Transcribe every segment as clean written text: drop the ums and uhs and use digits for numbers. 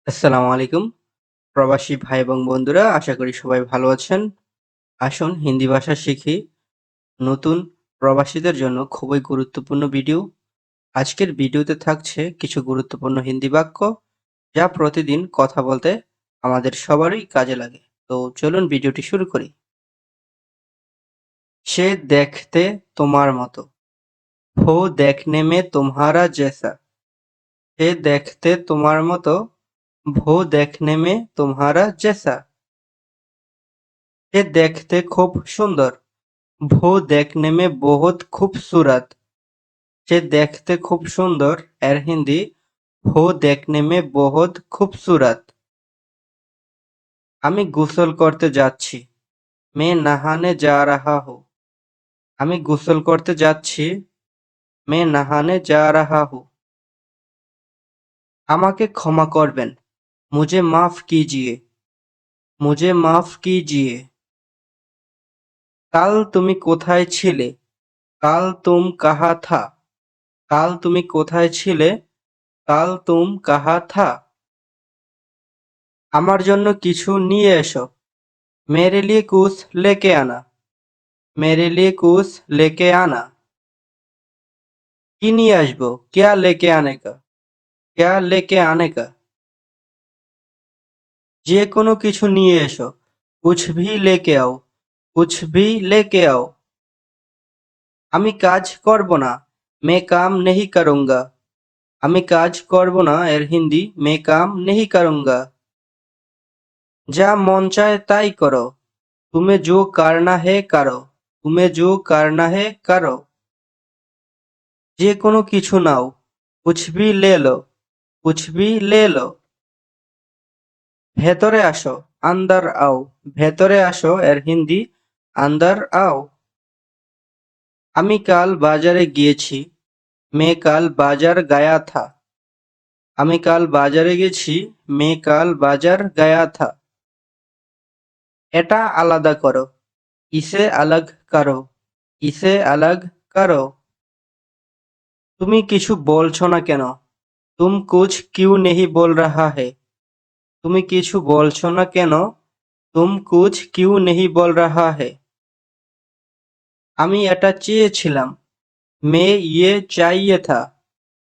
আসসালামু আলাইকুম প্রবাসী ভাই এবং বন্ধুরা, আশা করি সবাই ভালো আছেন। আসুন হিন্দি ভাষা শিখি। নতুন প্রবাসীদের জন্য খুবই গুরুত্বপূর্ণ ভিডিও। আজকের ভিডিওতে থাকছে কিছু গুরুত্বপূর্ণ হিন্দি বাক্য যা প্রতিদিন কথা বলতে আমাদের সবারই কাজে লাগে। তো চলুন ভিডিওটি শুরু করি। সে দেখতে তোমার মতো। वो देखने में तुम्हारा जैसा। সে দেখতে তোমার মতো। वो देखने में तुम्हारा जैसा। সে দেখতে খুব সুন্দর। वो देखने में बहुत खूबसूरत। সে দেখতে খুব সুন্দর এর হিন্দি वो देखने में बहुत खूबसूरत। আমি গোসল করতে যাচ্ছি। मैं नहाने जा रहा हूँ। আমি গোসল করতে যাচ্ছি। मैं नहाने जा रहा हूँ। আমাকে ক্ষমা করবেন। मुझे माफ कीजिए। मुझे माफ कीजिए। কাল তুমি কোথায় ছিলে? কাল तुम कहाँ था? কাল তুমি কোথায় ছিলে? কাল तुम कहाँ था? আমার জন্য কিছু নিয়ে এসো। मेरे लिए कुछ लेके आना। मेरे लिए कुछ लेके आना। কি নিয়ে আসবো? क्या लेके आने का? क्या लेके आने का? যে কোনো কিছু নিয়ে এসো। कुछ भी लेके आओ। कुछ भी लेके आओ। আমি কাজ করব না। मैं काम नहीं करूँगा। আমি কাজ করব না এর হিন্দি मैं काम नहीं करूँगा। যা মন চায় তাই করো। तुम्हें जो करना है करो। तुम्हें जो करना है करो। যে কোনো কিছু নাও। कुछ भी ले लो। कुछ भी ले लो। ভেতরে আসো। अंदर आओ। ভেতরে আসো এর হিন্দি अंदर आओ। আমি কাল বাজারে গিয়েছি। मैं कल बाजार गया था। আমি কাল বাজারে গেছি। मैं कल बाजार गया था। এটা আলাদা করো। इसे अलग करो। इसे अलग करो। তুমি কিছু বলছো না কেন? तुम कुछ क्यों नहीं बोल रहा है? তুমি কিছু বলছো না কেন? तुम कुछ क्यों नहीं बोल रहा है? আমি এটা চেয়েছিলাম। मैं ये चाहिए था।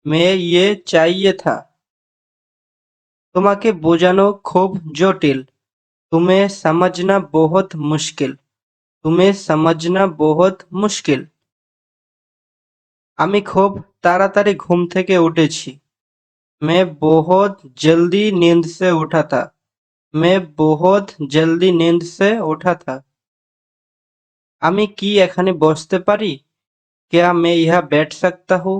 मैं ये चाहिए था। তোমাকে বোঝানো খুব জটিল। तुम्हें समझना बहुत मुश्किल। तुम्हें समझना बहुत मुश्किल। আমি খুব তাড়াতাড়ি ঘুম থেকে উঠেছি। मैं बहुत जल्दी नींद से उठा था। मैं बहुत जल्दी नींद से उठा था। আমি কি এখানে বসতে পারি? क्या मैं यहाँ बैठ सकता हूँ?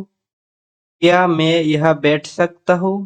क्या मैं यहाँ बैठ सकता हूँ?